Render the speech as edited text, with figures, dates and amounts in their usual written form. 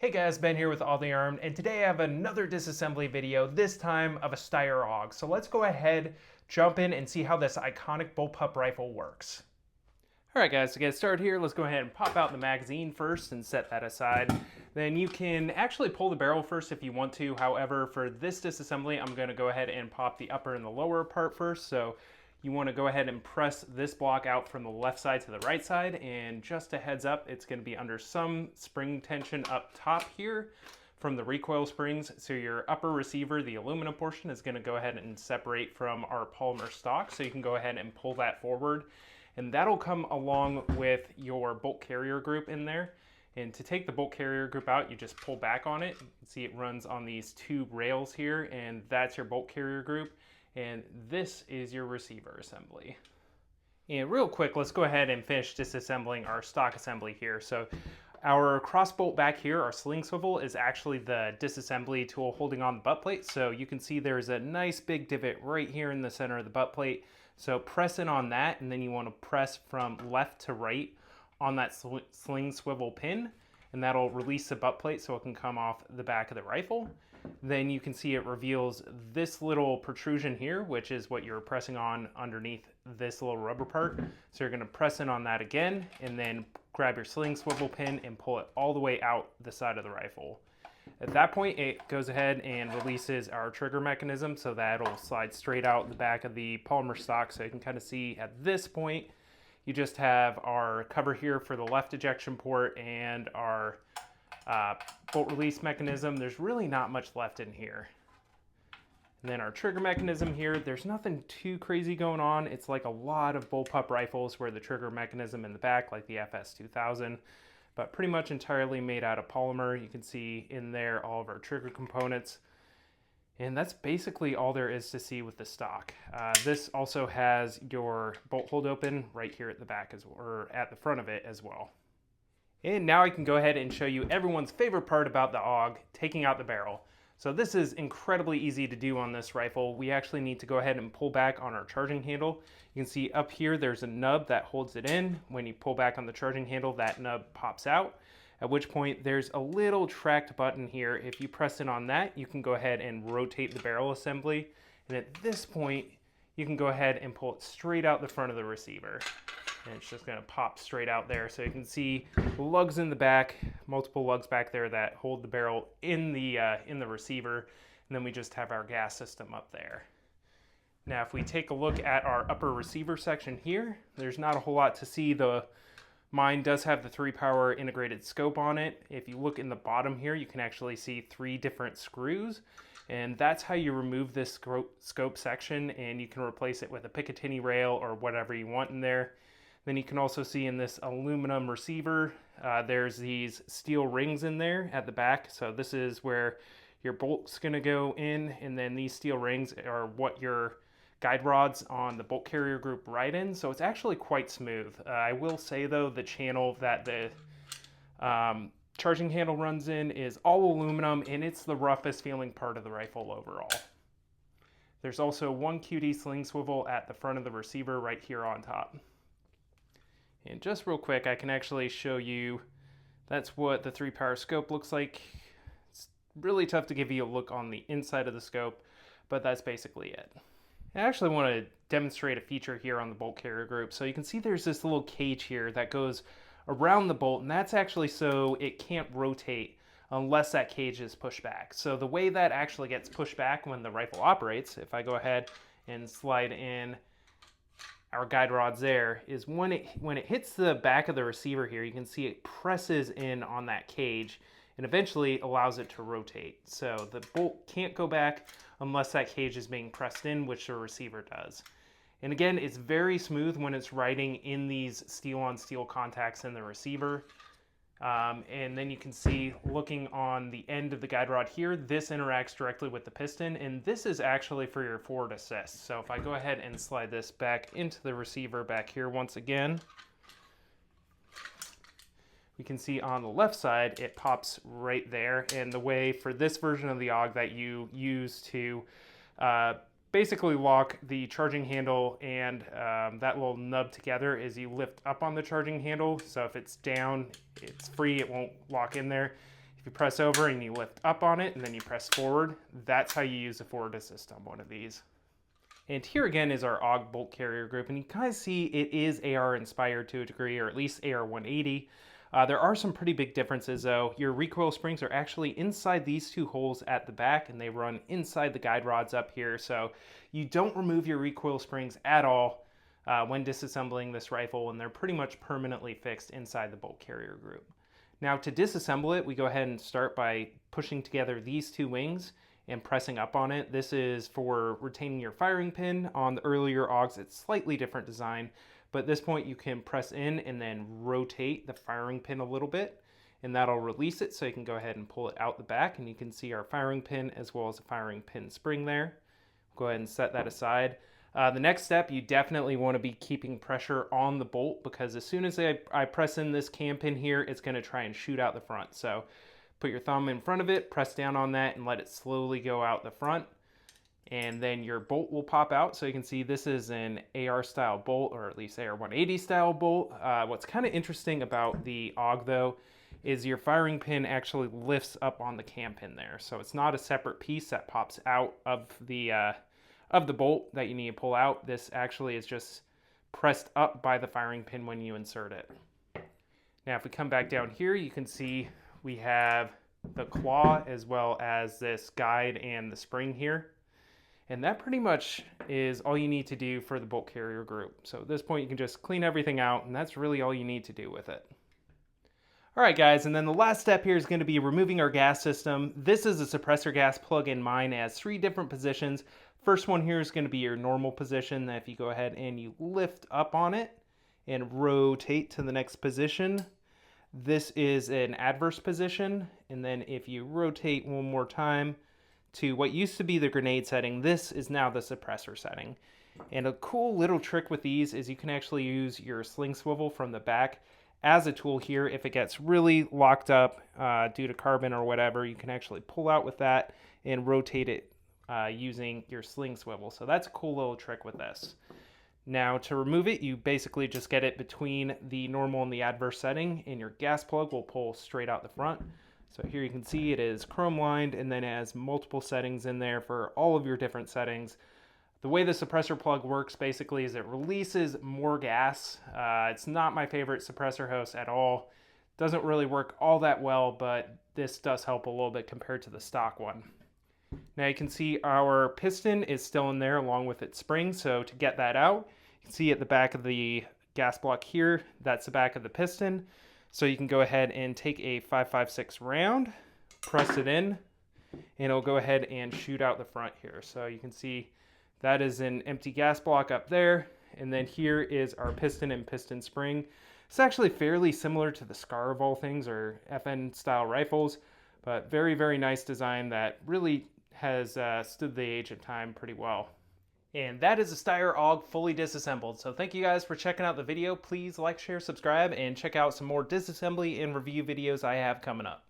Hey guys, Ben here with Austrian Armed, and today I have another disassembly video, this time of a Steyr AUG. So let's go ahead, jump in, and see how this iconic bullpup rifle works. Alright guys, to get started here, let's go ahead and pop out the magazine first and set that aside. Then you can actually pull the barrel first if you want to. However, for this disassembly, I'm going to go ahead and pop the upper and the lower part first. So you want to go ahead and press this block out from the left side to the right side, and just a heads up, it's going to be under some spring tension up top here from the recoil springs. So your upper receiver, the aluminum portion, is going to go ahead and separate from our polymer stock. So you can go ahead and pull that forward, and that'll come along with your bolt carrier group in there. And to take the bolt carrier group out, you just pull back on it. You can see it runs on these two rails here, and that's your bolt carrier group. And this is your receiver assembly. And real quick, let's go ahead and finish disassembling our stock assembly here. So our cross bolt back here, our sling swivel, is actually the disassembly tool holding on the butt plate. So you can see there's a nice big divot right here in the center of the butt plate. So press in on that, and then you want to press from left to right on that sling swivel pin, and that'll release the butt plate so it can come off the back of the rifle. Then you can see it reveals this little protrusion here, which is what you're pressing on underneath this little rubber part. So you're going to press in on that again, and then grab your sling swivel pin and pull it all the way out the side of the rifle. At that point, it goes ahead and releases our trigger mechanism, so that'll slide straight out the back of the polymer stock. So you can kind of see at this point, you just have our cover here for the left ejection port and our bolt release mechanism. There's really not much left in here. And then our trigger mechanism here, there's nothing too crazy going on. It's like a lot of bullpup rifles where the trigger mechanism in the back, like the FS2000, but pretty much entirely made out of polymer. You can see in there all of our trigger components. And that's basically all there is to see with the stock. This also has your bolt hold open right here at the back, or at the front of it as well. And now I can go ahead and show you everyone's favorite part about the AUG, taking out the barrel. So this is incredibly easy to do on this rifle. We actually need to go ahead and pull back on our charging handle. You can see up here there's a nub that holds it in. When you pull back on the charging handle, that nub pops out, at which point there's a little tracked button here. If you press in on that, you can go ahead and rotate the barrel assembly. And at this point, you can go ahead and pull it straight out the front of the receiver. And it's just going to pop straight out there. So you can see lugs in the back, multiple lugs back there that hold the barrel in the receiver. And then we just have our gas system up there. Now, if we take a look at our upper receiver section here, there's not a whole lot to see. Mine does have the 3-power integrated scope on it. If you look in the bottom here, you can actually see 3 different screws. And that's how you remove this scope section, and you can replace it with a Picatinny rail or whatever you want in there. Then you can also see in this aluminum receiver, there's these steel rings in there at the back. So this is where your bolt's gonna go in, and then these steel rings are what your guide rods on the bolt carrier group ride in. So it's actually quite smooth. I will say though, the channel that the charging handle runs in is all aluminum, and it's the roughest feeling part of the rifle overall. There's also one QD sling swivel at the front of the receiver right here on top. And just real quick, I can actually show you, that's what the 3-power scope looks like. It's really tough to give you a look on the inside of the scope, but that's basically it. I actually want to demonstrate a feature here on the bolt carrier group. So you can see there's this little cage here that goes around the bolt, and that's actually so it can't rotate unless that cage is pushed back. So the way that actually gets pushed back when the rifle operates, if I go ahead and slide in our guide rods there, is when it hits the back of the receiver here, you can see it presses in on that cage and eventually allows it to rotate. So the bolt can't go back unless that cage is being pressed in, which the receiver does. And again, it's very smooth when it's riding in these steel-on-steel contacts in the receiver. And then you can see, looking on the end of the guide rod here, this interacts directly with the piston, and this is actually for your forward assist. So if I go ahead and slide this back into the receiver back here once again, we can see on the left side, it pops right there. And the way for this version of the AUG that you use to basically lock the charging handle and that little nub together is you lift up on the charging handle. So if it's down, it's free, it won't lock in there. If you press over and you lift up on it and then you press forward, that's how you use a forward assist on one of these. And here again is our AUG bolt carrier group, and you guys see it is AR inspired to a degree, or at least AR 180. There are some pretty big differences though. Your recoil springs are actually inside these two holes at the back, and they run inside the guide rods up here, so you don't remove your recoil springs at all when disassembling this rifle, and they're pretty much permanently fixed inside the bolt carrier group. Now to disassemble it, we go ahead and start by pushing together these two wings and pressing up on it. This is for retaining your firing pin. On the earlier AUGs, it's slightly different design, but at this point you can press in and then rotate the firing pin a little bit, and that'll release it, so you can go ahead and pull it out the back, and you can see our firing pin as well as a firing pin spring there. Go ahead and set that aside. The next step, you definitely want to be keeping pressure on the bolt, because as soon as I press in this cam pin here, it's going to try and shoot out the front. So put your thumb in front of it, press down on that, and let it slowly go out the front. And then your bolt will pop out. So you can see this is an AR style bolt, or at least AR 180 style bolt. What's kind of interesting about the AUG though, is your firing pin actually lifts up on the cam pin there. So it's not a separate piece that pops out of the bolt that you need to pull out. This actually is just pressed up by the firing pin when you insert it. Now if we come back down here, you can see we have the claw as well as this guide and the spring here. And that pretty much is all you need to do for the bolt carrier group. So at this point you can just clean everything out, and that's really all you need to do with it. All right guys, and then the last step here is going to be removing our gas system. This is a suppressor gas plug-in. Mine has 3 different positions. First one here is going to be your normal position. If you go ahead and you lift up on it and rotate to the next position, this is an adverse position. And then if you rotate one more time to what used to be the grenade setting, this is now the suppressor setting. And a cool little trick with these is you can actually use your sling swivel from the back as a tool here. If it gets really locked up due to carbon or whatever, you can actually pull out with that and rotate it using your sling swivel. So that's a cool little trick with this. Now to remove it, you basically just get it between the normal and the adverse setting, and your gas plug will pull straight out the front. So here you can see it is chrome lined, and then it has multiple settings in there for all of your different settings. The way the suppressor plug works basically is it releases more gas. It's not my favorite suppressor hose at all. Doesn't really work all that well, but this does help a little bit compared to the stock one. Now you can see our piston is still in there along with its spring, so to get that out, you can see at the back of the gas block here, that's the back of the piston. So you can go ahead and take a 5.56 round, press it in, and it'll go ahead and shoot out the front here. So you can see that is an empty gas block up there, and then here is our piston and piston spring. It's actually fairly similar to the SCAR of all things, or FN style rifles, but very, very nice design that really has stood the age of time pretty well. And that is a Steyr AUG fully disassembled. So thank you guys for checking out the video. Please like, share, subscribe, and check out some more disassembly and review videos I have coming up.